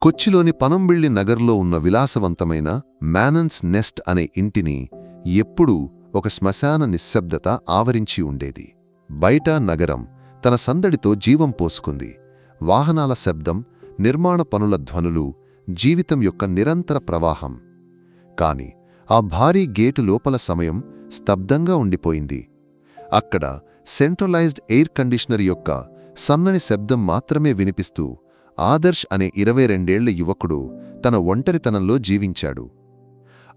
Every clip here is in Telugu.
కొచ్చిలోని పనంబిళ్ళి నగర్లో ఉన్న విలాసవంతమైన మ్యానన్స్ నెస్ట్ అనే ఇంటిని ఎప్పుడూ ఒక శ్మశాన నిశ్శబ్దత ఆవరించి ఉండేది. బయట నగరం తన సందడితో జీవం పోసుకుంది. వాహనాల శబ్దం, నిర్మాణ పనుల ధ్వనులు, జీవితం యొక్క నిరంతర ప్రవాహం. కాని ఆ భారీ గేటు లోపల సమయం స్తబ్దంగా ఉండిపోయింది. అక్కడ సెంట్రలైజ్డ్ ఎయిర్ కండిషనర్ యొక్క సన్నని శబ్దం మాత్రమే వినిపిస్తూ ఆదర్శ్ అనే 22 ఏళ్ల యువకుడు తన ఒంటరితనంలో జీవించాడు.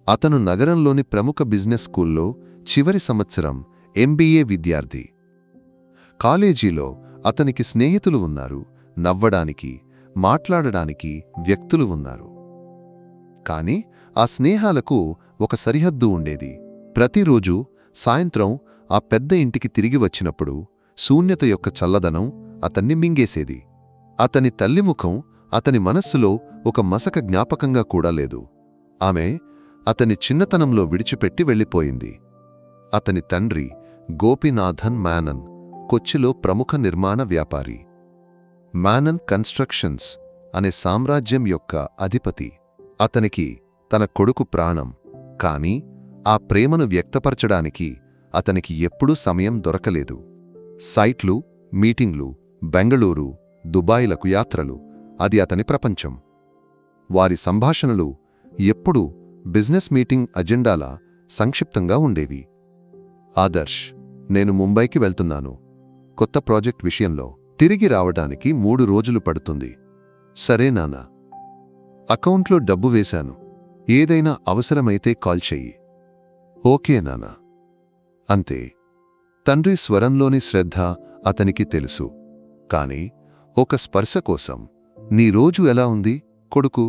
అతను నగరంలోని ప్రముఖ బిజినెస్ స్కూల్లో చివరి సంవత్సరం MBA విద్యార్థి. కాలేజీలో అతనికి స్నేహితులు ఉన్నారు, నవ్వడానికి, మాట్లాడడానికి వ్యక్తులు ఉన్నారు. కాని ఆ స్నేహాలకు ఒక సరిహద్దు ఉండేది. ప్రతిరోజూ సాయంత్రం ఆ పెద్ద ఇంటికి తిరిగి వచ్చినప్పుడు శూన్యత యొక్క చల్లదనం అతన్ని మింగేసేది. అతని తల్లిముఖం అతని మనస్సులో ఒక మసక జ్ఞాపకంగా కూడా లేదు. ఆమె అతని చిన్నతనంలో విడిచిపెట్టి వెళ్ళిపోయింది. అతని తండ్రి గోపీనాథన్ మేనన్ కొచ్చిలో ప్రముఖ నిర్మాణ వ్యాపారి. మేనన్ కన్స్ట్రక్షన్స్ అనే సామ్రాజ్యం యొక్క అధిపతి. అతనికి తన కొడుకు ప్రాణం. కాని ఆ ప్రేమను వ్యక్తపరచడానికి అతనికి ఎప్పుడూ సమయం దొరకలేదు. సైట్లు, మీటింగ్లు, బెంగళూరు, దుబాయ్లకు యాత్రలు, అది అతని ప్రపంచం. వారి సంభాషణలు ఎప్పుడూ బిజినెస్ మీటింగ్ అజెండాలా సంక్షిప్తంగా ఉండేవి. ఆదర్శ్, నేను ముంబైకి వెళ్తున్నాను. కొత్త ప్రాజెక్ట్ విషయంలో తిరిగి రావడానికి 3 రోజులు పడుతుంది. సరే నాన్నా. అకౌంట్లో డబ్బు వేశాను. ఏదైనా అవసరమైతే కాల్ చెయ్యి. ఓకే నాన్నా. అంతే. తండ్రి స్వరంలోని శ్రద్ధ అతనికి తెలుసు. కాని ఒక స్పర్శ కోసం, నీ రోజు ఎలా ఉంది కొడుకు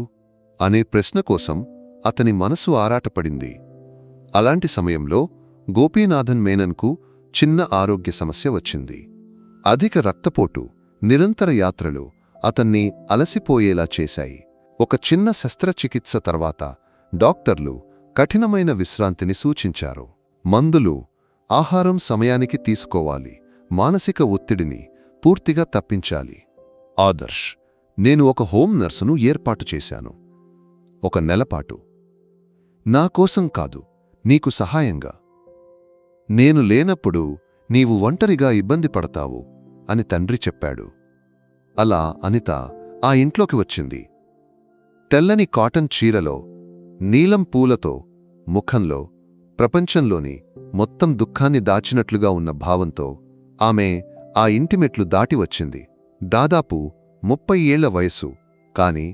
అనే ప్రశ్న కోసం అతని మనసు ఆరాటపడింది. అలాంటి సమయంలో గోపీనాథన్ మేనన్కు చిన్న ఆరోగ్య సమస్య వచ్చింది. అధిక రక్తపోటు, నిరంతర యాత్రలు అతన్ని అలసిపోయేలా చేశాయి. ఒక చిన్న శస్త్రచికిత్స తర్వాత డాక్టర్లు కఠినమైన విశ్రాంతిని సూచించారు. మందులు, ఆహారం సమయానికి తీసుకోవాలి, మానసిక ఒత్తిడిని పూర్తిగా తప్పించాలి. ఆదర్శ్, నేను ఒక హోమ్ నర్సును ఏర్పాటు చేశాను. 1 నెలపాటు. నా కోసం కాదు, నీకు సహాయంగా. నేను లేనప్పుడు నీవు ఒంటరిగా ఇబ్బంది పడతావు అని తండ్రి చెప్పాడు. అలా అనిత ఆ ఇంట్లోకి వచ్చింది. తెల్లని కాటన్ చీరలో, నీలం పూలతో, ముఖంలో ప్రపంచంలోని మొత్తం దుఃఖాన్ని దాచినట్లుగా ఉన్న భావంతో ఆమె ఆ ఇంటిమెట్లు దాటి వచ్చింది. దాదాపు 30 ఏళ్ల వయసు. కాని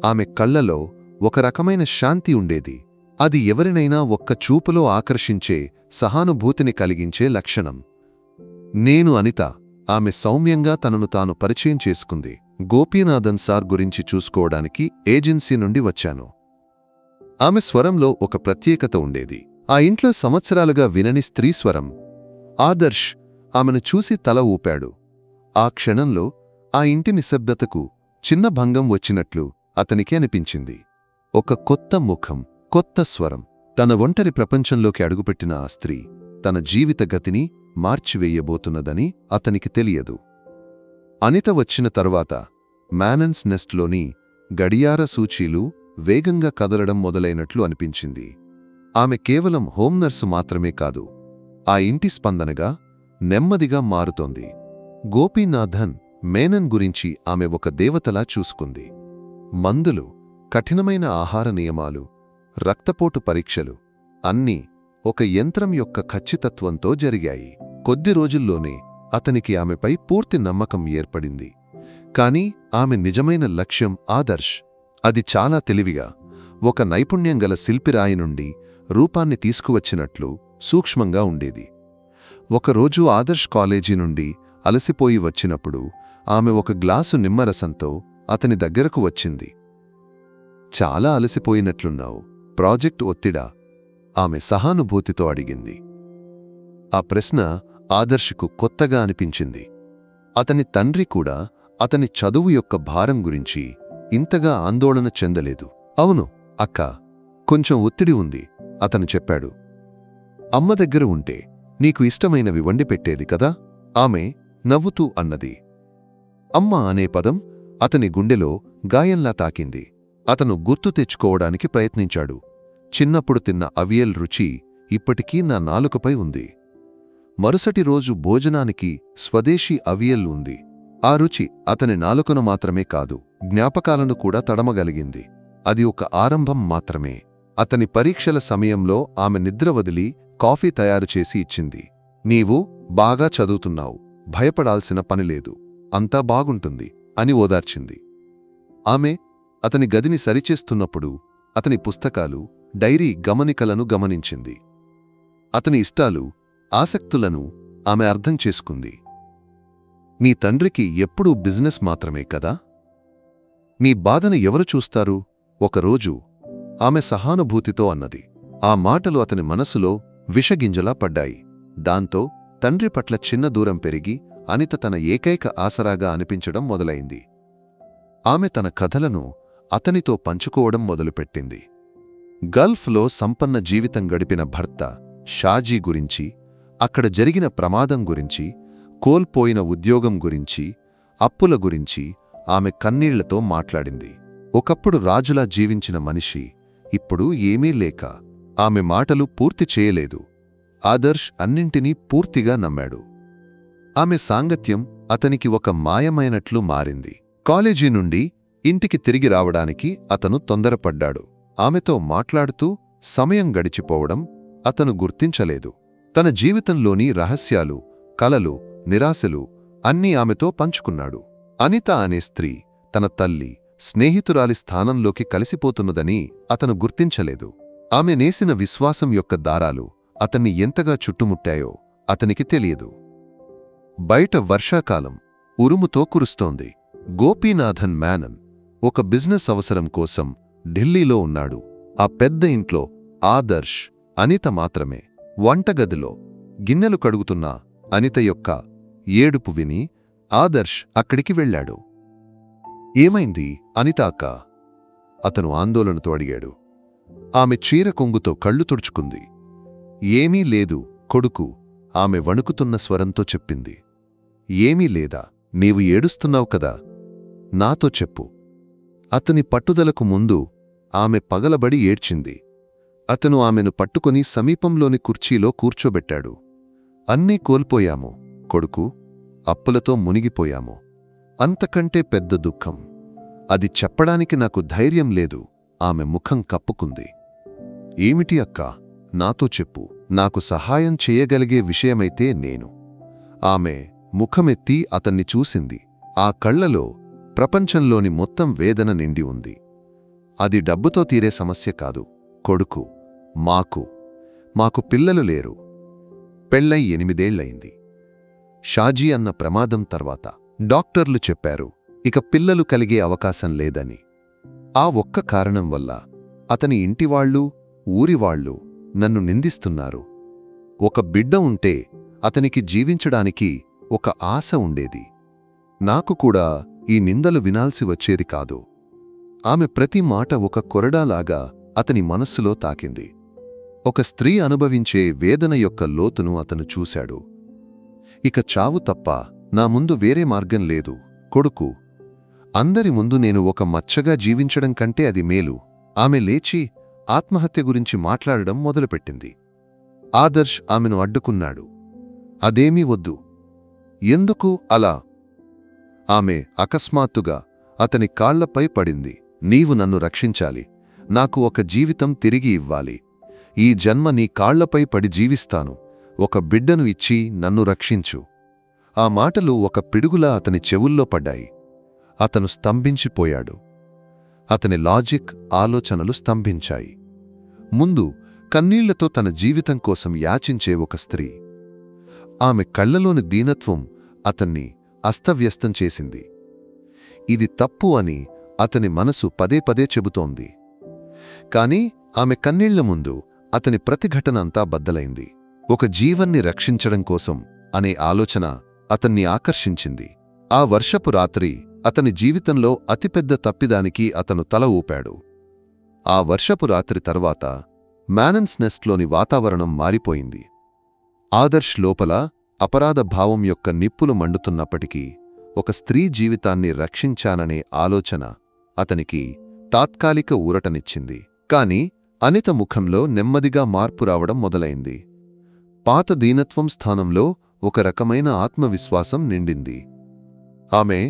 ఆమె కళ్లలో ఒక రకమైన శాంతి ఉండేది. అది ఎవరినైనా ఒక్క చూపులో ఆకర్షించే, సహానుభూతిని కలిగించే లక్షణం. నేను అనిత. ఆమె సౌమ్యంగా తనను తాను పరిచయం చేసుకుంది. గోపీనాథన్ సార్ గురించి చూసుకోవడానికి ఏజెన్సీ నుండి వచ్చాను. ఆమె స్వరంలో ఒక ప్రత్యేకత ఉండేది. ఆ ఇంట్లో సంవత్సరాలుగా వినని స్త్రీ స్వరం. ఆదర్శ్ ఆమెను చూసి తల ఊపాడు. ఆ క్షణంలో ఆ ఇంటి నిశ్శబ్దతకు చిన్న భంగం వచ్చినట్లు అతనికి అనిపించింది. ఒక కొత్త ముఖం, కొత్త స్వరం. తన ఒంటరి ప్రపంచంలోకి అడుగుపెట్టిన ఆ స్త్రీ తన జీవిత గతిని మార్చివేయబోతున్నదని అతనికి తెలియదు. అనిత వచ్చిన తరువాత మ్యానన్స్ నెస్ట్లోని గడియార సూచీలు వేగంగా కదలడం మొదలైనట్లు అనిపించింది. ఆమె కేవలం హోమ్ నర్సు మాత్రమే కాదు, ఆ ఇంటి స్పందనగా, నెమ్మదిగా మారుతోంది. గోపీనాథన్ మేనన్ గురించి ఆమె ఒక దేవతలా చూసుకుంది. మందులు, కఠినమైన ఆహార నియమాలు, రక్తపోటు పరీక్షలు అన్నీ ఒక యంత్రం యొక్క ఖచ్చితత్వంతో జరిగాయి. కొద్ది రోజుల్లోనే అతనికి ఆమెపై పూర్తి నమ్మకం ఏర్పడింది. కాని ఆమె నిజమైన లక్ష్యం ఆదర్శ్. అది చాలా తెలివిగా, ఒక నైపుణ్యం గల శిల్పిరాయి నుండి రూపాన్ని తీసుకువచ్చినట్లు సూక్ష్మంగా ఉండేది. ఒకరోజు ఆదర్శ్ కాలేజీ నుండి అలసిపోయి వచ్చినప్పుడు ఆమె ఒక గ్లాసు నిమ్మరసంతో అతని దగ్గరకు వచ్చింది. చాలా అలసిపోయినట్లున్నావు, ప్రాజెక్టు ఒత్తిడా? ఆమె సహానుభూతితో అడిగింది. ఆ ప్రశ్న ఆదర్శకు కొత్తగా అనిపించింది. అతని తండ్రి కూడా అతని చదువు యొక్క భారం గురించి ఇంతగా ఆందోళన చెందలేదు. అవును అక్కా, కొంచెం ఒత్తిడి ఉంది అతను చెప్పాడు. అమ్మ దగ్గర ఉంటే నీకు ఇష్టమైనవి వండిపెట్టేది కదా ఆమె నవ్వుతూ అన్నది. అమ్మ అనే పదం అతని గుండెలో గాయంలా తాకింది. అతను గుర్తు తెచ్చుకోవడానికి ప్రయత్నించాడు. చిన్నప్పుడు తిన్న అవియల్ రుచి ఇప్పటికీ నా నాలుకపై ఉంది. మరుసటి రోజు భోజనానికి స్వదేశీ అవియల్ ఉంది. ఆ రుచి అతని నాలుకను మాత్రమే కాదు, జ్ఞాపకాలను కూడా తడమగలిగింది. అది ఒక ఆరంభం మాత్రమే. అతని పరీక్షల సమయంలో ఆమె నిద్ర వదిలి కాఫీ తయారుచేసి ఇచ్చింది. నీవు బాగా చదువుతున్నావు, భయపడాల్సిన పనిలేదు, అంతా బాగుంటుంది అని ఓదార్చింది. ఆమె అతని గదిని సరిచేస్తున్నప్పుడు అతని పుస్తకాలు, డైరీ గమనికలను గమనించింది. అతని ఇష్టాలు, ఆసక్తులను ఆమె అర్థం చేసుకుంది. నీ తండ్రికి ఎప్పుడూ బిజినెస్ మాత్రమే కదా? నీ బాధను ఎవరు చూస్తారు? ఒకరోజు ఆమె సహానుభూతితో అన్నది. ఆ మాటలు అతని మనసులో విషగింజలా పడ్డాయి. దాంతో తండ్రి పట్ల చిన్న దూరం పెరిగి అనిత తన ఏకైక ఆసరాగా అనిపించడం మొదలైంది. ఆమె తన కథలను అతనితో పంచుకోవడం మొదలుపెట్టింది. గల్ఫ్లో సంపన్న జీవితం గడిపిన భర్త షాజీ గురించి, అక్కడ జరిగిన ప్రమాదం గురించి, కోల్పోయిన ఉద్యోగం గురించి, అప్పుల గురించి ఆమె కన్నీళ్లతో మాట్లాడింది. ఒకప్పుడు రాజులా జీవించిన మనిషి ఇప్పుడు ఏమీ లేక. ఆమె మాటలు పూర్తి చేయలేదు. ఆదర్శ్ అన్నింటినీ పూర్తిగా నమ్మాడు. ఆమె సాంగత్యం అతనికి ఒక మాయమైనట్లు మారింది. కాలేజీ నుండి ఇంటికి తిరిగి రావడానికి అతను తొందరపడ్డాడు. ఆమెతో మాట్లాడుతూ సమయం గడిచిపోవడం అతను గుర్తించలేదు. తన జీవితంలోని రహస్యాలు, కలలు, నిరాశలు అన్నీ ఆమెతో పంచుకున్నాడు. అనిత అనే స్త్రీ తన తల్లి, స్నేహితురాలి స్థానంలోకి కలిసిపోతున్నదని అతను గుర్తించలేదు. ఆమె నేసిన విశ్వాసం యొక్క దారాలు అతన్ని ఎంతగా చుట్టుముట్టాయో అతనికి తెలియదు. బయట వర్షాకాలం ఉరుముతో కురుస్తోంది. గోపీనాథన్ మేనన్ ఒక బిజినెస్ అవసరం కోసం ఢిల్లీలో ఉన్నాడు. ఆ పెద్ద ఇంట్లో ఆదర్శ్, అనిత మాత్రమే. వంటగదిలో గిన్నెలు కడుగుతున్న అనిత యొక్క ఏడుపు విని ఆదర్శ్ అక్కడికి వెళ్ళాడు. ఏమైంది అనిత అక్క? అతను ఆందోళనతో అడిగాడు. ఆమె చీర కొంగుతో కళ్ళు తుడుచుకుంది. ఏమీ లేదు కొడుకు, ఆమె వణుకుతున్న స్వరంతో చెప్పింది. ఏమీ లేదా, నీవు ఏడుస్తున్నావు కదా, నాతో చెప్పు. అతని పట్టుదలకు ముందు ఆమె పగలబడి ఏడ్చింది. అతను ఆమెను పట్టుకొని సమీపంలోని కుర్చీలో కూర్చోబెట్టాడు. అన్నీ కోల్పోయాము కొడుకు, అప్పులతో మునిగిపోయాము. అంతకంటే పెద్ద దుఃఖం. అది చెప్పడానికి నాకు ధైర్యం లేదు. ఆమె ముఖం కప్పుకుంది. ఏమిటి అక్కా, నాతో చెప్పు. నాకు సహాయం చేయగలిగే విషయమైతే నేను. ఆమె ముఖమెత్తి అతన్ని చూసింది. ఆ కళ్లలో ప్రపంచంలోని మొత్తం వేదన నిండి ఉంది. అది డబ్బుతో తీరే సమస్య కాదు కొడుకు. మాకు పిల్లలు లేరు. పెళ్ళై 8 ఏళ్లయింది. షాజీ అన్న ప్రమాదం తర్వాత డాక్టర్లు చెప్పారు ఇక పిల్లలు కలిగే అవకాశం లేదని. ఆ ఒక్క కారణం వల్ల అతని ఇంటివాళ్లు, ఊరివాళ్లు నన్ను నిందిస్తున్నారు. ఒక బిడ్డ ఉంటే అతనికి జీవించడానికి ఒక ఆశ ఉండేది. నాకు కూడా ఈ నిందలు వినాల్సి వచ్చేది కాదు. ఆమె ప్రతి మాట ఒక కొరడాలాగా అతని మనస్సులో తాకింది. ఒక స్త్రీ అనుభవించే వేదన యొక్క లోతును అతను చూశాడు. ఇక చావు తప్ప నా ముందు వేరే మార్గం లేదు కొడుకు. అందరి ముందు నేను ఒక మచ్చగా జీవించడం కంటే అది మేలు. ఆమె లేచి ఆత్మహత్య గురించి మాట్లాడడం మొదలుపెట్టింది. ఆదర్శ్ ఆమెను అడ్డుకున్నాడు. అదేమీ వద్దు. ఎందుకు అలా? ఆమె అకస్మాత్తుగా అతని కాళ్లపై పడింది. నీవు నన్ను రక్షించాలి. నాకు ఒక జీవితం తిరిగి ఇవ్వాలి. ఈ జన్మ నీ కాళ్లపై పడి జీవిస్తాను. ఒక బిడ్డను ఇచ్చి నన్ను రక్షించు. ఆ మాటలు ఒక పిడుగులా అతని చెవుల్లో పడ్డాయి. అతను స్తంభించిపోయాడు. అతని లాజిక్, ఆలోచనలు స్తంభించాయి. ముందు కన్నీళ్లతో తన జీవితం కోసం యాచించే ఒక స్త్రీ. ఆమె కళ్లలోని దీనత్వం అతన్ని అస్తవ్యస్తం చేసింది. ఇది తప్పు అని అతని మనసు పదే పదే చెబుతోంది. కాని ఆమె కన్నీళ్ల ముందు అతని ప్రతిఘటన అంతా బద్దలైంది. ఒక జీవన్ని రక్షించడం కోసం అనే ఆలోచన అతన్ని ఆకర్షించింది. ఆ వర్షపు రాత్రి అతని జీవితంలో అతిపెద్ద తప్పిదానికి అతను తల ఊపాడు. ఆ వర్షపు రాత్రి తర్వాత మ్యానన్స్ నెస్ట్లోని వాతావరణం మారిపోయింది. ఆదర్శ్ లోపల అపరాధ భావం యొక్క నిప్పులు మండుతున్నప్పటికీ ఒక స్త్రీ జీవితాన్ని రక్షించాననే ఆలోచన అతనికి తాత్కాలిక ఊరటనిచ్చింది. కాని అనిత ముఖంలో నెమ్మదిగా మార్పు రావడం మొదలైంది. పాత దీనత్వం స్థానంలో ఒక రకమైన ఆత్మవిశ్వాసం నిండింది. ఆమె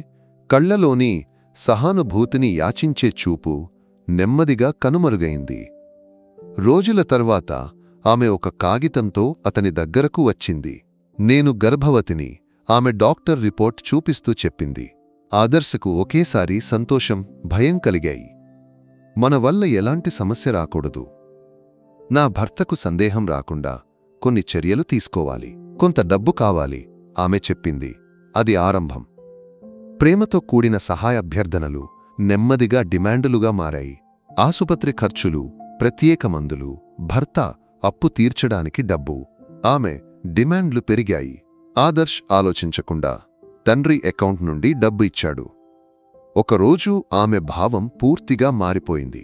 కళ్లలోని సహానుభూతిని యాచించే చూపు నెమ్మదిగా కనుమరుగైంది. రోజుల తర్వాత ఆమె ఒక కాగితంతో అతని దగ్గరకు వచ్చింది. నేను గర్భవతిని, ఆమె డాక్టర్ రిపోర్ట్ చూపిస్తూ చెప్పింది. ఆదర్శకు ఒకేసారి సంతోషం, భయం కలిగాయి. మన వల్ల ఎలాంటి సమస్య రాకూడదు. నా భర్తకు సందేహం రాకుండా కొన్ని చర్యలు తీసుకోవాలి, కొంత డబ్బు కావాలి, ఆమె చెప్పింది. అది ఆరంభం. ప్రేమతో కూడిన సహాయాభ్యర్థనలు నెమ్మదిగా డిమాండులుగా మారాయి. ఆసుపత్రి ఖర్చులు, ప్రత్యేక మందులు, భర్త అప్పు తీర్చడానికి డబ్బు. ఆమె డిమాండ్లు పెరిగాయి. ఆదర్శ్ ఆలోచించకుండా తండ్రి అకౌంట్ నుండి డబ్బు ఇచ్చాడు. ఒకరోజు ఆమె భావం పూర్తిగా మారిపోయింది.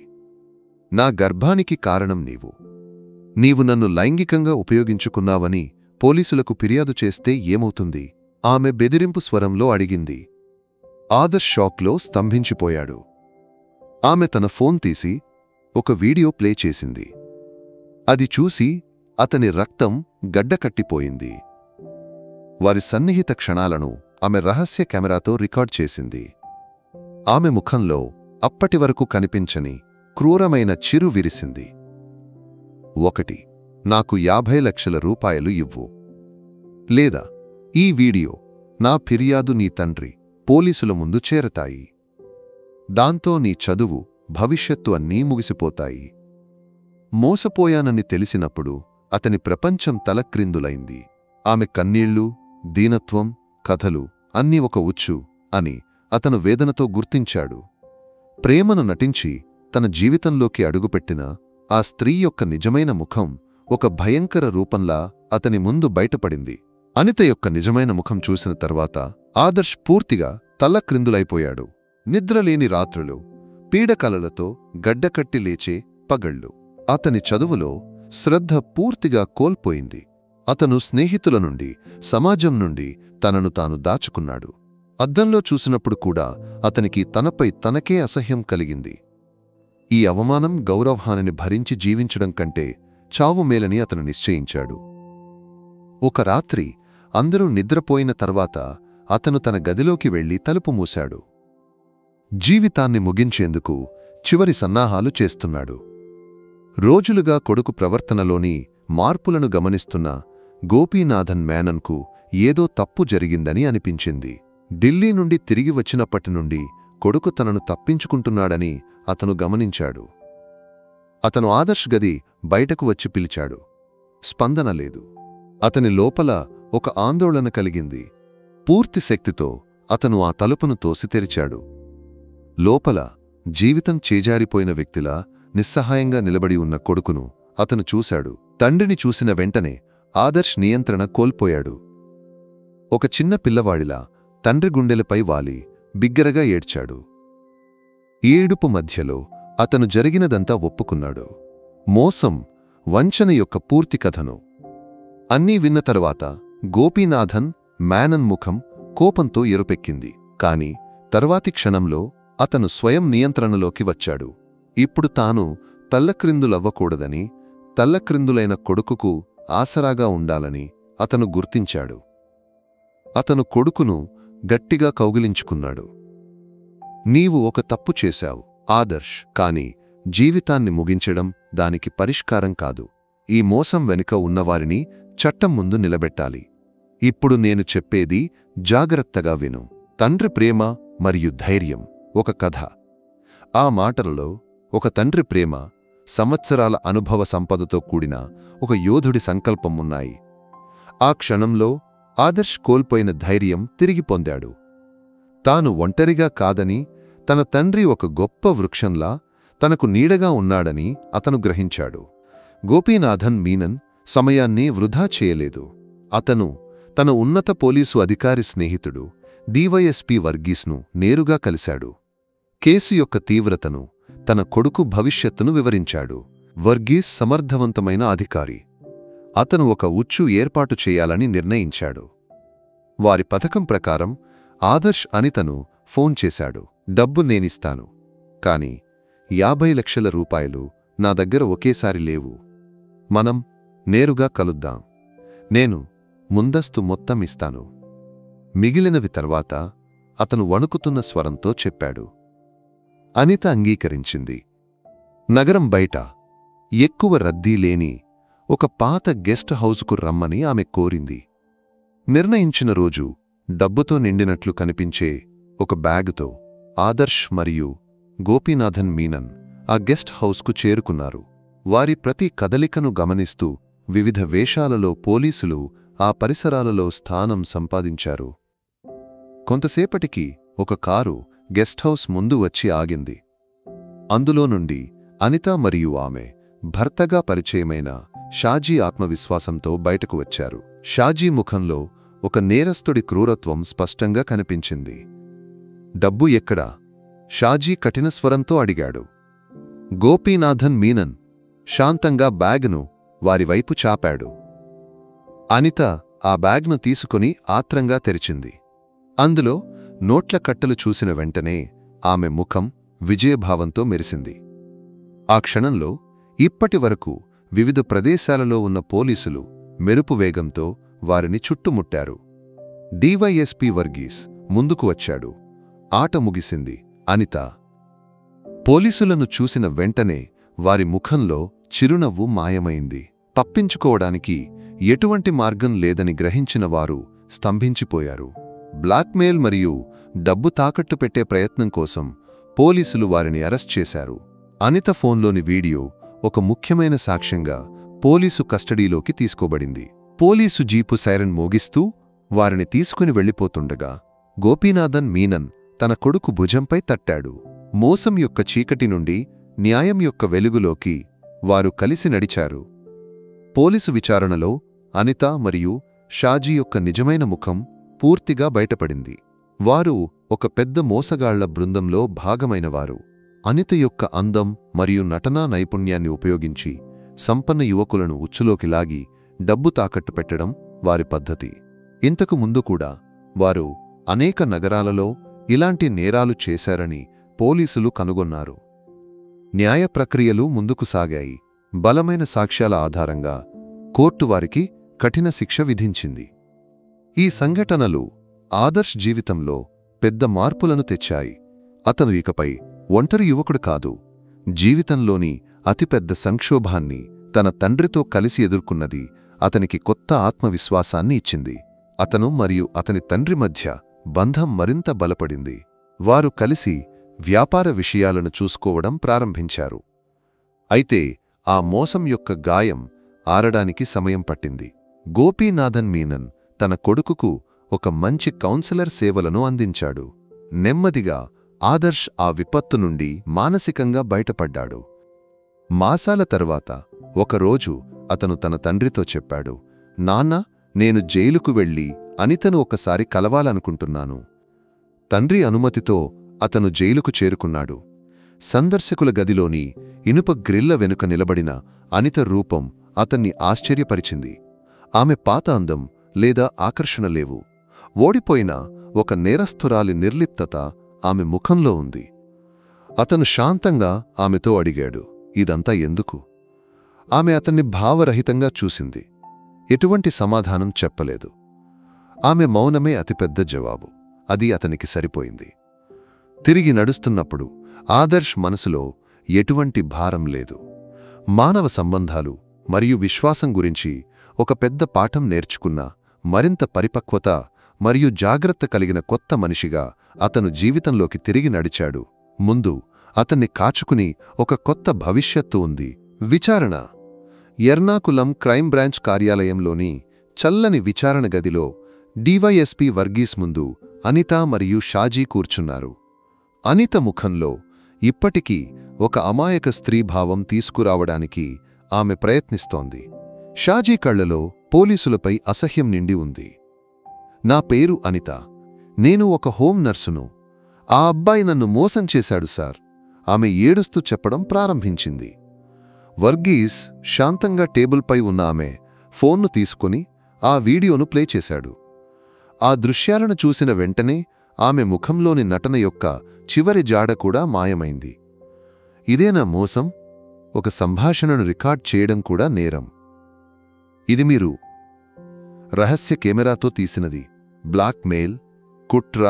నా గర్భానికి కారణం నీవు నన్ను లైంగికంగా ఉపయోగించుకున్నావని పోలీసులకు ఫిర్యాదు చేస్తే ఏమవుతుంది? ఆమె బెదిరింపు స్వరంలో అడిగింది. ఆదర్శ్ షాక్లో స్తంభించిపోయాడు. ఆమె తన ఫోన్ తీసి ఒక వీడియో ప్లే చేసింది. అది చూసి అతని రక్తం గడ్డకట్టిపోయింది. వారి సన్నిహిత క్షణాలను ఆమె రహస్య కెమెరాతో రికార్డ్ చేసింది. ఆమె ముఖంలో అప్పటివరకు కనిపించని క్రూరమైన చిరు విరిసింది. 1. నాకు 50 లక్షల రూపాయలు ఇవ్వు. లేదా ఈ వీడియో, నా ఫిర్యాదు నీ తండ్రి, పోలీసుల ముందు చేరతాయి. దాంతో నీ చదువు, భవిష్యత్తు అన్నీ ముగిసిపోతాయి. మోసపోయానని తెలిసినప్పుడు అతని ప్రపంచం తలక్రిందులైంది. ఆమె కన్నీళ్లు, దీనత్వం, కథలు అన్నీ ఒక ఉచ్చు అని అతను వేదనతో గుర్తించాడు. ప్రేమను నటించి తన జీవితంలోకి అడుగుపెట్టిన ఆ స్త్రీ యొక్క నిజమైన ముఖం ఒక భయంకర రూపంలా అతని ముందు బయటపడింది. అనిత యొక్క నిజమైన ముఖం చూసిన తర్వాత ఆదర్శ్ పూర్తిగా తలక్రిందులైపోయాడు. నిద్రలేని రాత్రులు, పీడకలలతో గడ్డకట్టి లేచే పగళ్ళు. అతని చదువులో శ్రద్ధ పూర్తిగా కోల్పోయింది. అతను స్నేహితుల నుండి, సమాజం నుండి తనను తాను దాచుకున్నాడు. అద్దంలో చూసినప్పుడు కూడా అతనికి తనపై తనకే అసహ్యం కలిగింది. ఈ అవమానం, గౌరవహానిని భరించి జీవించడం కంటే చావు మేలని అతను నిశ్చయించాడు. ఒక రాత్రి అందరూ నిద్రపోయిన తర్వాత అతను తన గదిలోకి వెళ్లి తలుపు మూశాడు. జీవితాన్ని ముగించేందుకు చివరి సన్నాహాలు చేస్తున్నాడు. రోజులుగా కొడుకు ప్రవర్తనలోని మార్పులను గమనిస్తున్న గోపీనాథన్ మేనన్కు ఏదో తప్పు జరిగిందని అనిపించింది. ఢిల్లీ నుండి తిరిగి వచ్చినప్పటి నుండి కొడుకు తనను తప్పించుకుంటున్నాడని అతను గమనించాడు. అతను ఆదర్శ్ గది బయటకు వచ్చి పిలిచాడు. స్పందన లేదు. అతని లోపల ఒక ఆందోళన కలిగింది. పూర్తి శక్తితో అతను ఆ తలుపును తోసి తెరిచాడు. లోపల జీవితం చేజారిపోయిన వ్యక్తిలా నిస్సహాయంగా నిలబడి ఉన్న కొడుకును అతను చూశాడు. తండ్రిని చూసిన వెంటనే ఆదర్శ్ నియంత్రణ కోల్పోయాడు. ఒక చిన్న పిల్లవాడిలా తండ్రి గుండెలపై వాలి బిగ్గరగా ఏడ్చాడు. ఏడుపు మధ్యలో అతను జరిగినదంతా ఒప్పుకున్నాడు. మోసం, వంచన యొక్క పూర్తి కథను. అన్నీ విన్న తరువాత గోపీనాథన్ మేనన్ ముఖం కోపంతో ఎరుపెక్కింది. కాని తర్వాతి క్షణంలో అతను స్వయం నియంత్రణలోకి వచ్చాడు. ఇప్పుడు తాను తల్లక్రిందులవ్వకూడదని, తల్లక్రిందులైన కొడుకుకు ఆసరాగా ఉండాలని అతను గుర్తించాడు. అతను కొడుకును గట్టిగా కౌగిలించుకున్నాడు. నీవు ఒక తప్పు చేశావు ఆదర్శ్, కాని జీవితాన్ని ముగించడం దానికి పరిష్కారం కాదు. ఈ మోసం వెనుక ఉన్నవారిని చట్టం ముందు నిలబెట్టాలి. ఇప్పుడు నేను చెప్పేది జాగ్రత్తగా విను. తండ్రి ప్రేమ మరియు ధైర్యం ఒక కథ. ఆ మాటలలో ఒక తండ్రి ప్రేమ, సంవత్సరాల అనుభవ సంపదతో కూడిన ఒక యోధుడి సంకల్పం ఉన్నాయి. ఆ క్షణంలో ఆదర్శ్ కోల్పోయిన ధైర్యం తిరిగి పొందాడు. తాను ఒంటరిగా కాదని, తన తండ్రి ఒక గొప్ప వృక్షంలా తనకు నీడగా ఉన్నాడని అతను గ్రహించాడు. గోపీనాథన్ మీనన్ సమయాన్ని వృధా చేయలేదు. అతను తన ఉన్నత పోలీసు అధికారి స్నేహితుడు డివైఎస్పీ వర్గీస్ను నేరుగా కలిశాడు. కేసు యొక్క తీవ్రతను, తన కొడుకు భవిష్యత్తును వివరించాడు. వర్గీస్ సమర్థవంతమైన అధికారి. అతను ఒక ఉచ్చు ఏర్పాటు చేయాలని నిర్ణయించాడు. వారి పథకం ప్రకారం ఆదర్శ్ అనితను ఫోన్ చేశాడు. డబ్బు నేనిస్తాను, కాని 50 లక్షల రూపాయలు నా దగ్గర ఒకేసారి లేవు. మనం నేరుగా కలుద్దాం. నేను ముందస్తు మొత్తం ఇస్తాను. మిగిలినవి తర్వాత అతను వణుకుతున్న స్వరంతో చెప్పాడు. అనిత అంగీకరించింది. నగరం బయట ఎక్కువ రద్దీ లేని ఒక పాత గెస్ట్ హౌసుకు రమ్మని ఆమె కోరింది. నిర్ణయించిన రోజు డబ్బుతో నిండినట్లు కనిపించే ఒక బ్యాగుతో ఆదర్శ్ మరియు గోపీనాథన్ మీనన్ ఆ గెస్ట్ హౌస్కు చేరుకున్నారు. వారి ప్రతి కదలికను గమనిస్తూ వివిధ వేషాలలో పోలీసులు ఆ పరిసరాలలో స్థానం సంపాదించారు. కొంతసేపటికి ఒక కారు గెస్ట్ హౌస్ ముందు వచ్చి ఆగింది. అందులో నుండి అనిత మరియు ఆమె భర్తగా పరిచయమైన షాజీ ఆత్మవిశ్వాసంతో బయటకు వచ్చారు. షాజీ ముఖంలో ఒక నేరస్తుడి క్రూరత్వం స్పష్టంగా కనిపించింది. డబ్బు ఎక్కడా? షాజీ కఠిన స్వరంతో అడిగాడు. గోపీనాథన్ మీనన్ శాంతంగా బ్యాగ్ను వారివైపు చాపాడు. అనిత ఆ బ్యాగ్ను తీసుకుని ఆత్రంగా తెరిచింది. అందులో నోట్ల కట్టలు చూసిన వెంటనే ఆమె ముఖం విజయభావంతో మెరిసింది. ఆ క్షణంలో ఇప్పటివరకు వివిధ ప్రదేశాలలో ఉన్న పోలీసులు మెరుపు వేగంతో వారిని చుట్టుముట్టారు. డివైఎస్పీ వర్గీస్ ముందుకు వచ్చాడు. ఆట ముగిసింది. అనిత పోలీసులను చూసిన వెంటనే వారి ముఖంలో చిరునవ్వు మాయమైంది. తప్పించుకోవడానికి ఎటువంటి మార్గం లేదని గ్రహించిన వారు స్తంభించిపోయారు. బ్లాక్మెయిల్ మరియు డబ్బు తాకట్టు పెట్టే ప్రయత్నం కోసం పోలీసులు వారిని అరెస్ట్ చేశారు. అనిత ఫోన్లోని వీడియో ఒక ముఖ్యమైన సాక్ష్యంగా పోలీసు కస్టడీలోకి తీసుకోబడింది. పోలీసు జీపు సైరన్ మోగిస్తూ వారిని తీసుకుని వెళ్ళిపోతుండగా గోపీనాథన్ మీనన్ తన కొడుకు భుజంపై తట్టాడు. మోసం యొక్క చీకటి నుండి న్యాయం యొక్క వెలుగులోకి వారు కలిసి నడిచారు. పోలీసు విచారణలో అనిత మరియు షాజీ యొక్క నిజమైన ముఖం పూర్తిగా బయటపడింది. వారు ఒక పెద్ద మోసగాళ్ల బృందంలో భాగమైనవారు. అనిత యొక్క అందం మరియు నటనా నైపుణ్యాన్ని ఉపయోగించి సంపన్న యువకులను ఉచ్చులోకి లాగి డబ్బు తాకట్టు పెట్టడం వారి పద్ధతి. ఇంతకు ముందు కూడా వారు అనేక నగరాలలో ఇలాంటి నేరాలు చేశారని పోలీసులు కనుగొన్నారు. న్యాయ ప్రక్రియలు ముందుకు సాగాయి. బలమైన సాక్ష్యాల ఆధారంగా కోర్టు వారికి కఠిన శిక్ష విధించింది. ఈ సంఘటనలు ఆదర్శ్ జీవితంలో పెద్ద మార్పులను తెచ్చాయి. అతను ఇకపై ఒంటరి యువకుడు కాదు, జీవితంలోని అతిపెద్ద సంక్షోభాన్ని తన తండ్రితో కలిసి ఎదుర్కొన్నది అతనికి కొత్త ఆత్మవిశ్వాసాన్ని ఇచ్చింది. అతను మరియు అతని తండ్రి మధ్య బంధం మరింత బలపడింది. వారు కలిసి వ్యాపార విషయాలను చూసుకోవడం ప్రారంభించారు. అయితే ఆ మోసం యొక్క గాయం ఆరడానికి సమయం పట్టింది. గోపీనాథన్ మీనన్ తన కొడుకుకు ఒక మంచి కౌన్సిలర్ సేవలను అందించాడు. నెమ్మదిగా ఆదర్శ్ ఆ విపత్తు నుండి మానసికంగా బయటపడ్డాడు. మాసాల తర్వాత ఒకరోజు అతను తన తండ్రితో చెప్పాడు, నాన్నా, నేను జైలుకు వెళ్ళి అనితను ఒకసారి కలవాలనుకుంటున్నాను. తండ్రి అనుమతితో అతను జైలుకు చేరుకున్నాడు. సందర్శకుల గదిలోని ఇనుప గ్రిల్ల వెనుక నిలబడిన అనిత రూపం అతన్ని ఆశ్చర్యపరిచింది. ఆమె పాత అందం లేదా ఆకర్షణ లేవు. ఓడిపోయిన ఒక నేరస్థురాలి నిర్లిప్తత ఆమె ముఖంలో ఉంది. అతను శాంతంగా ఆమెతో అడిగాడు, ఇదంతా ఎందుకు? ఆమె అతన్ని భావరహితంగా చూసింది. ఎటువంటి సమాధానం చెప్పలేదు. ఆమె మౌనమే అతిపెద్ద జవాబు. అది అతనికి సరిపోయింది. తిరిగి నడుస్తున్నప్పుడు ఆదర్శ్ మనసులో ఎటువంటి భారం లేదు. మానవ సంబంధాలు మరియు విశ్వాసం గురించి ఒక పెద్ద పాఠం నేర్చుకున్న మరింత పరిపక్వత మరియు జాగ్రత్త కలిగిన కొత్త మనిషిగా అతను జీవితంలోకి తిరిగి నడిచాడు. ముందు అతన్ని కాచుకుని ఒక కొత్త భవిష్యత్తు ఉంది. విచారణ. ఎర్నాకులం క్రైమ్ బ్రాంచ్ కార్యాలయంలోని చల్లని విచారణ గదిలో డివైఎస్పీ వర్గీస్ ముందు అనిత మరియు షాజీ కూర్చున్నారు. అనిత ముఖంలో ఇప్పటికీ ఒక అమాయక స్త్రీభావం తీసుకురావడానికి ఆమె ప్రయత్నిస్తోంది. షాజీ కళ్లలో పోలీసులపై అసహ్యం నిండి ఉంది. నా పేరు అనిత. నేను ఒక హోం నర్సును. ఆ అబ్బాయి నన్ను మోసం చేశాడు సార్, ఆమె ఏడుస్తూ చెప్పడం ప్రారంభించింది. వర్గీస్ శాంతంగా టేబుల్పై ఉన్న ఆమె ఫోన్ను తీసుకుని ఆ వీడియోను ప్లే చేశాడు. ఆ దృశ్యాలను చూసిన వెంటనే ఆమె ముఖంలోని నటన యొక్క చివరి జాడ కూడా మాయమైంది. ఇదేనా మోసం? ఒక సంభాషణను రికార్డ్ చేయడం కూడా నేరం. ఇది మీరు రహస్య కెమెరాతో తీసినది. బ్లాక్మెయిల్, కుట్ర,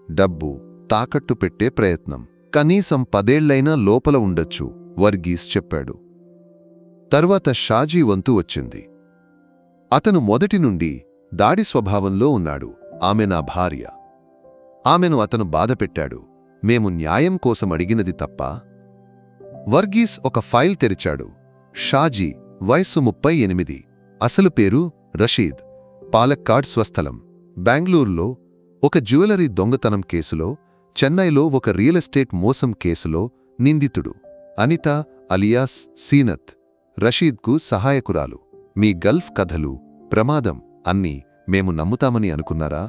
డబ్బు తాకట్టు పెట్టే ప్రయత్నం. కనీసం 10 ఏళ్లైనా లోపల ఉండొచ్చు, వర్గీస్ చెప్పాడు. తరువాత షాజీ వంతు వచ్చింది. అతను మొదటి నుండి దాడి స్వభావంలో ఉన్నాడు. ఆమె నా భార్య. ఆమెను అతను బాధపెట్టాడు. మేము న్యాయం కోసం అడిగినది తప్ప. వర్గీస్ ఒక ఫైల్ తెరిచాడు. షాజీ, వయస్సు 38, అసలు పేరు రషీద్, పాలక్కాడ్ స్వస్థలం, బెంగళూరులో ఒక జ్యువెలరీ దొంగతనం కేసులో, చెన్నైలో ఒక రియల్ ఎస్టేట్ మోసం కేసులో నిందితుడు. అనిత అలియాస్ సీనత్, రషీద్కు సహాయకురాలు. మీ గల్ఫ్ కథలు, ప్రమాదం అన్నీ మేము నమ్ముతామని అనుకున్నారా?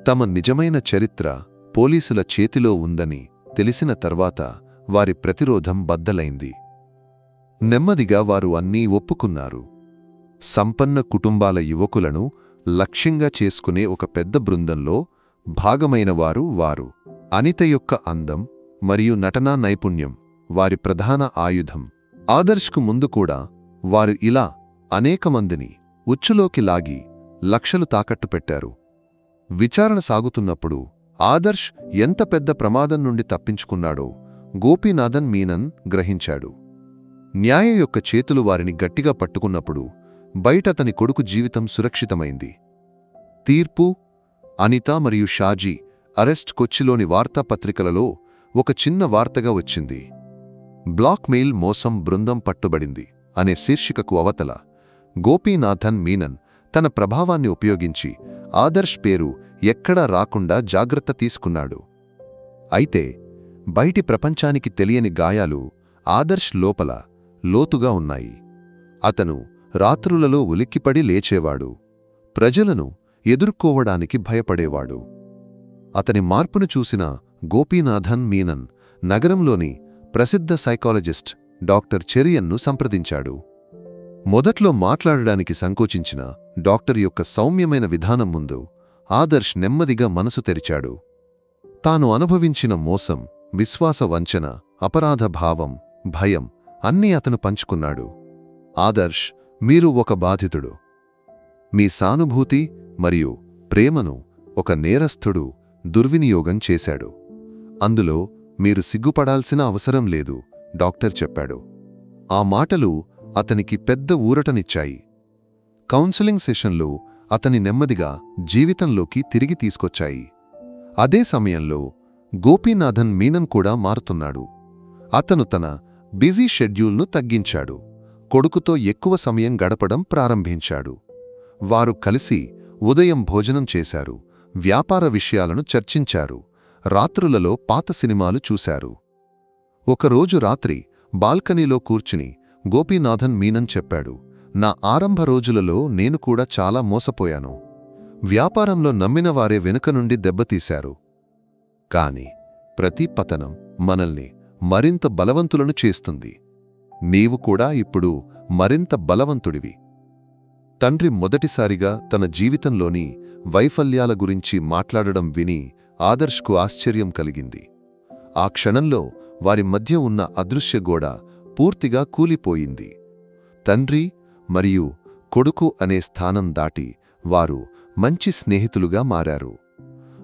తమ నిజమైన చరిత్ర పోలీసుల చేతిలో ఉందని తెలిసిన తర్వాత వారి ప్రతిరోధం బద్దలైంది. నెమ్మదిగా వారు అన్నీ ఒప్పుకున్నారు. సంపన్న కుటుంబాల యువకులను లక్ష్యంగా చేసుకునే ఒక పెద్ద బృందంలో భాగమైనవారు వారు. అనిత యొక్క అందం మరియు నటనా నైపుణ్యం వారి ప్రధాన ఆయుధం. ఆదర్శ్కు ముందు కూడా వారు ఇలా అనేకమందిని ఉచ్చులోకి లాగి లక్షలు తాకట్టు పెట్టారు. విచారణ సాగుతున్నప్పుడు ఆదర్శ్ ఎంత పెద్ద ప్రమాదం నుండి తప్పించుకున్నాడో గోపీనాథన్ మీనన్ గ్రహించాడు. న్యాయ యొక్క చేతులు వారిని గట్టిగా పట్టుకున్నప్పుడు బయటతని కొడుకు జీవితం సురక్షితమైంది. తీర్పు: అనిత మరియు షాజీ అరెస్ట్. కొచ్చిలోని వార్తాపత్రికలలో ఒక చిన్న వార్తగా వచ్చింది. బ్లాక్మెయిల్ మోసం బృందం పట్టుబడింది అనే శీర్షికకు అవతల గోపీనాథన్ మీనన్ తన ప్రభావాన్ని ఉపయోగించి ఆదర్శ్ పేరు ఎక్కడా రాకుండా జాగ్రత్త తీసుకున్నాడు. అయితే బయటి ప్రపంచానికి తెలియని గాయాలు ఆదర్శ్ లోపల లోతుగా ఉన్నాయి. అతను రాత్రులలో ఉలిక్కిపడి లేచేవాడు. ప్రజలను ఎదుర్కోవడానికి భయపడేవాడు. అతని మార్పును చూసిన గోపీనాథన్ మీనన్ నగరంలోని ప్రసిద్ధ సైకాలజిస్ట్ డాక్టర్ చెరియన్ను సంప్రదించాడు. మొదట్లో మాట్లాడడానికి సంకోచించిన డాక్టర్ యొక్క సౌమ్యమైన విధానం ముందు ఆదర్శ్ నెమ్మదిగా మనసు తెరిచాడు. తాను అనుభవించిన మోసం, విశ్వాస వంచన, అపరాధ భావం, భయం అన్నీ అతను పంచుకున్నాడు. ఆదర్శ్, మీరు ఒక బాధితుడు. మీ సానుభూతి మరియు ప్రేమను ఒక నేరస్థుడు దుర్వినియోగం చేశాడు. అందులో మీరు సిగ్గుపడాల్సిన అవసరం లేదు, డాక్టర్ చెప్పాడు. ఆ మాటలు అతనికి పెద్ద ఊరటనిచ్చాయి. కౌన్సిలింగ్ సెషన్లు అతని నెమ్మదిగా జీవితంలోకి తిరిగి తీసుకొచ్చాయి. అదే సమయంలో గోపీనాథన్ మీనన్ కూడా మారుతున్నాడు. అతను తన బిజీ షెడ్యూల్ను తగ్గించాడు. కొడుకుతో ఎక్కువ సమయం గడపడం ప్రారంభించాడు. వారు కలిసి ఉదయం భోజనం చేశారు, వ్యాపార విషయాలను చర్చించారు, రాత్రులలో పాత సినిమాలు చూశారు. ఒకరోజు రాత్రి బాల్కనీలో కూర్చుని గోపీనాథన్ మీనన్ చెప్పాడు, నా ఆరంభ రోజులలో నేను కూడా చాలా మోసపోయాను. వ్యాపారంలో నమ్మినవారే వెనుక నుండి దెబ్బతీశారు. కాని ప్రతి పతనం మనల్ని మరింత బలవంతులను చేస్తుంది. నీవు కూడా ఇప్పుడు మరింత బలవంతుడివి. తండ్రి మొదటిసారిగా తన జీవితంలోని వైఫల్యాల గురించి మాట్లాడడం విని ఆదర్శ్కు ఆశ్చర్యం కలిగింది. ఆ క్షణంలో వారి మధ్య ఉన్న అదృశ్య గోడ పూర్తిగా కూలిపోయింది. తండ్రి మరియు కొడుకు అనే స్థానం దాటి వారు మంచి స్నేహితులుగా మారారు.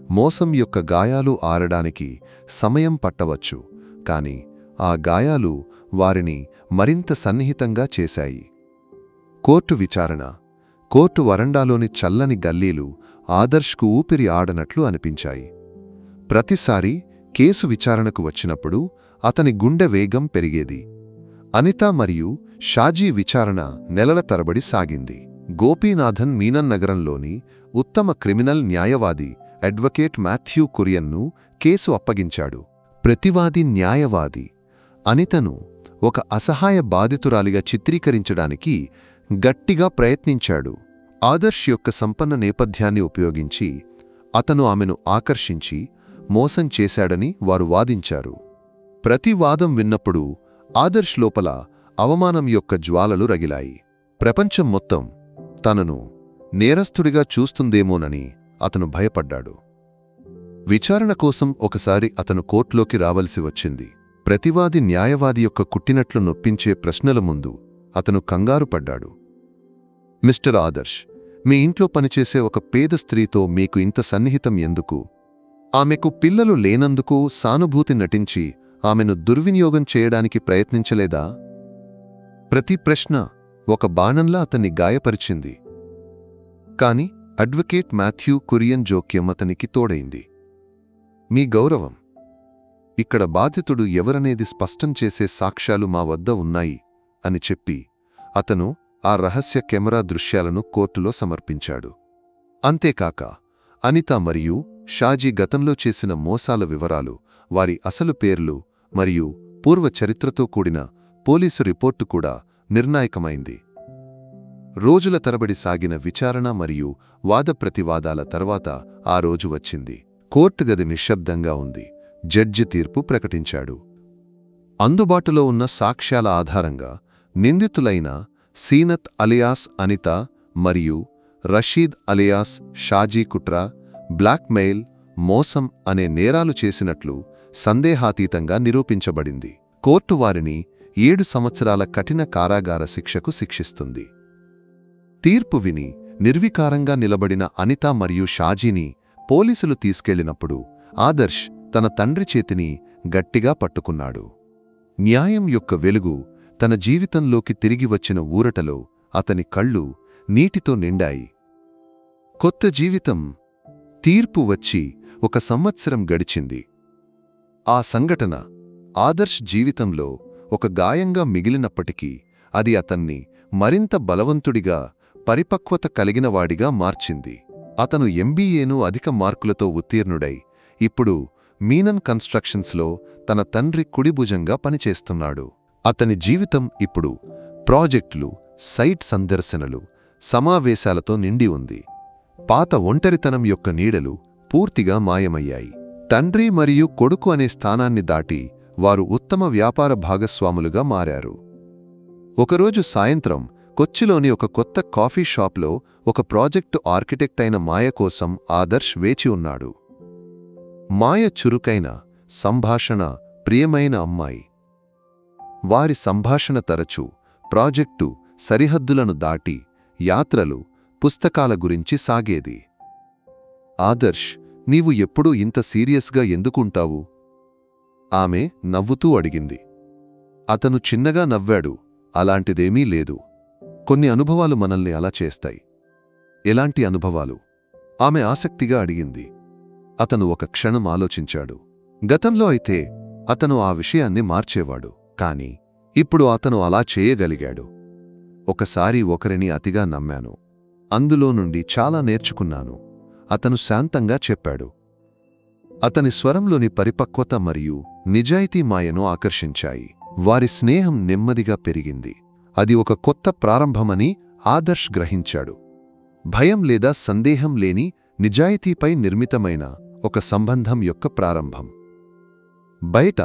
మోసం యొక్క గాయాలు ఆరడానికి సమయం పట్టవచ్చు, కాని ఆ గాయాలు వారిని మరింత సన్నిహితంగా చేశాయి. కోర్టు విచారణ. కోర్టు వరండాలోని చల్లని గల్లీలు ఆదర్శ్కు ఊపిరి ఆడనట్లు అనిపించాయి. ప్రతిసారి కేసు విచారణకు వచ్చినప్పుడు అతని గుండె వేగం పెరిగేది. అనిత మరియు షాజీ విచారణ నెలల తరబడి సాగింది. గోపీనాథన్ మీనన్ నగరంలోని ఉత్తమ క్రిమినల్ న్యాయవాది అడ్వకేట్ మాథ్యూ కురియన్ను కేసు అప్పగించాడు. ప్రతివాది న్యాయవాది అనితను ఒక అసహాయ బాధితురాలిగా చిత్రీకరించడానికి గట్టిగా ప్రయత్నించాడు. ఆదర్శ్ యొక్క సంపన్న నేపథ్యాన్ని ఉపయోగించి అతను ఆమెను ఆకర్షించి మోసం చేశాడని వారు వాదించారు. ప్రతి వాదం విన్నప్పుడు ఆదర్శ్ లోపల అవమానం యొక్క జ్వాలలు రగిలాయి. ప్రపంచం మొత్తం తనను నేరస్థుడిగా చూస్తుందేమోనని అతను భయపడ్డాడు. విచారణ కోసం ఒకసారి అతను కోర్టులోకి రావలసి వచ్చింది. ప్రతివాది న్యాయవాది యొక్క కుట్టినట్లు నొప్పించే ప్రశ్నల ముందు అతను కంగారు పడ్డాడు. మిస్టర్ ఆదర్శ్, మీ ఇంట్లో పనిచేసే ఒక పేద స్త్రీతో మీకు ఇంత సన్నిహితం ఎందుకు? ఆమెకు పిల్లలు లేనందుకు సానుభూతి నటించి ఆమెను దుర్వినియోగం చేయడానికి ప్రయత్నించలేదా? ప్రతి ప్రశ్న ఒక బాణంలా అతన్ని గాయపరిచింది. కాని అడ్వకేట్ మాథ్యూ కురియన్ జోక్యం అతనికి తోడైంది. మీ గౌరవం. ఇక్కడ బాధితుడు ఎవరనేది స్పష్టం చేసే సాక్ష్యాలు మా వద్ద ఉన్నాయి అని చెప్పి అతను ఆ రహస్య కెమెరా దృశ్యాలను కోర్టులో సమర్పించాడు. అంతేకాక అనిత మరియు షాజీ గతంలో చేసిన మోసాల వివరాలు, వారి అసలు పేర్లు మరియు పూర్వ చరిత్రతో కూడిన పోలీసు రిపోర్టు కూడా నిర్ణాయకమైంది. రోజుల తరబడి సాగిన విచారణ మరియు వాదప్రతివాదాల తర్వాత ఆ రోజు వచ్చింది. కోర్టు గది నిశ్శబ్దంగా ఉంది. జడ్జి తీర్పు ప్రకటించాడు. అందుబాటులో ఉన్న సాక్ష్యాల ఆధారంగా నిందితులైన సీనత్ అలియాస్ అనిత మరియు రషీద్ అలియాస్ షాజీ కుట్రా, బ్లాక్మెయిల్, మోసం అనే నేరాలు చేసినట్లు సందేహాతీతంగా నిరూపించబడింది. కోర్టు వారిని 7 సంవత్సరాల కఠిన కారాగార శిక్షకు శిక్షిస్తుంది. తీర్పు విని నిర్వికారంగా నిలబడిన అనిత మరియు షాజీని పోలీసులు తీసుకెళ్లినప్పుడు ఆదర్శ్ తన తండ్రి చేతిని గట్టిగా పట్టుకున్నాడు. న్యాయం యొక్క వెలుగు తన జీవితంలోకి తిరిగి వచ్చిన ఊరటలో అతని కళ్ళు నీటితో నిండాయి. కొత్త జీవితం. తీర్పు వచ్చి 1 సంవత్సరం గడిచింది. ఆ సంఘటన ఆదర్శ్ జీవితంలో ఒక గాయంగా మిగిలినప్పటికీ అది అతన్ని మరింత బలవంతుడిగా, పరిపక్వత కలిగినవాడిగా మార్చింది. అతను ఎంబీఏను అధిక మార్కులతో ఉత్తీర్ణుడై ఇప్పుడు మీనన్ కన్స్ట్రక్షన్స్లో తన తండ్రి కుడిభుజంగా పనిచేస్తున్నాడు. అతని జీవితం ఇప్పుడు ప్రాజెక్టులు, సైట్ సందర్శనలు, సమావేశాలతో నిండి ఉంది. పాత ఒంటరితనం యొక్క నీడలు పూర్తిగా మాయమయ్యాయి. తండ్రి మరియు కొడుకు అనే స్థానాన్ని దాటి వారు ఉత్తమ వ్యాపార భాగస్వాములుగా మారారు. ఒకరోజు సాయంత్రం కొచ్చిలోని ఒక కొత్త కాఫీ షాప్లో ఒక ప్రాజెక్టు ఆర్కిటెక్ట్ అయిన మాయ కోసం ఆదర్శ్ వేచి ఉన్నాడు. మాయ చురుకైన, సంభాషణ ప్రియమైన అమ్మాయి. వారి సంభాషణ తరచూ ప్రాజెక్టు సరిహద్దులను దాటి యాత్రలు, పుస్తకాల గురించి సాగేది. ఆదర్శ్, నీవు ఎప్పుడూ ఇంత సీరియస్గా ఎందుకుంటావు? ఆమె నవ్వుతూ అడిగింది. అతను చిన్నగా నవ్వాడు. అలాంటిదేమీ లేదు. కొన్ని అనుభవాలు మనల్ని అలా చేస్తాయి. ఎలాంటి అనుభవాలు? ఆమె ఆసక్తిగా అడిగింది. అతను ఒక క్షణం ఆలోచించాడు. గతంలో అయితే అతను ఆ విషయాన్ని మార్చేవాడు. కాని ఇప్పుడు అతను అలా చేయగలిగాడు. ఒకసారి ఒకరిని అతిగా నమ్మాను. అందులో నుండి చాలా నేర్చుకున్నాను. అతను శాంతంగా చెప్పాడు. అతని స్వరంలోని పరిపక్వత మరియు నిజాయితీ మాయను ఆకర్షించాయి. వారి స్నేహం నెమ్మదిగా పెరిగింది. అది ఒక కొత్త ప్రారంభమని ఆదర్శ్ గ్రహించాడు. భయం లేదా సందేహం లేని, నిజాయితీపై నిర్మితమైన ఒక సంబంధం యొక్క ప్రారంభం. బయట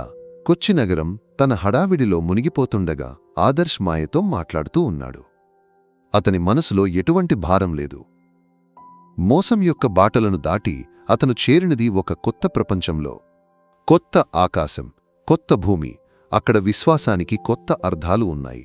కొచ్చి నగరం తన హడావిడిలో మునిగిపోతుండగా ఆదర్శ్ మాయతో మాట్లాడుతూ ఉన్నాడు. అతని మనసులో ఎటువంటి భారం లేదు. మోసం యొక్క బాటలను దాటి అతను చేరినది ఒక కొత్త ప్రపంచంలో. కొత్త ఆకాశం, కొత్త భూమి. అక్కడ విశ్వాసానికి కొత్త అర్థాలు ఉన్నాయి.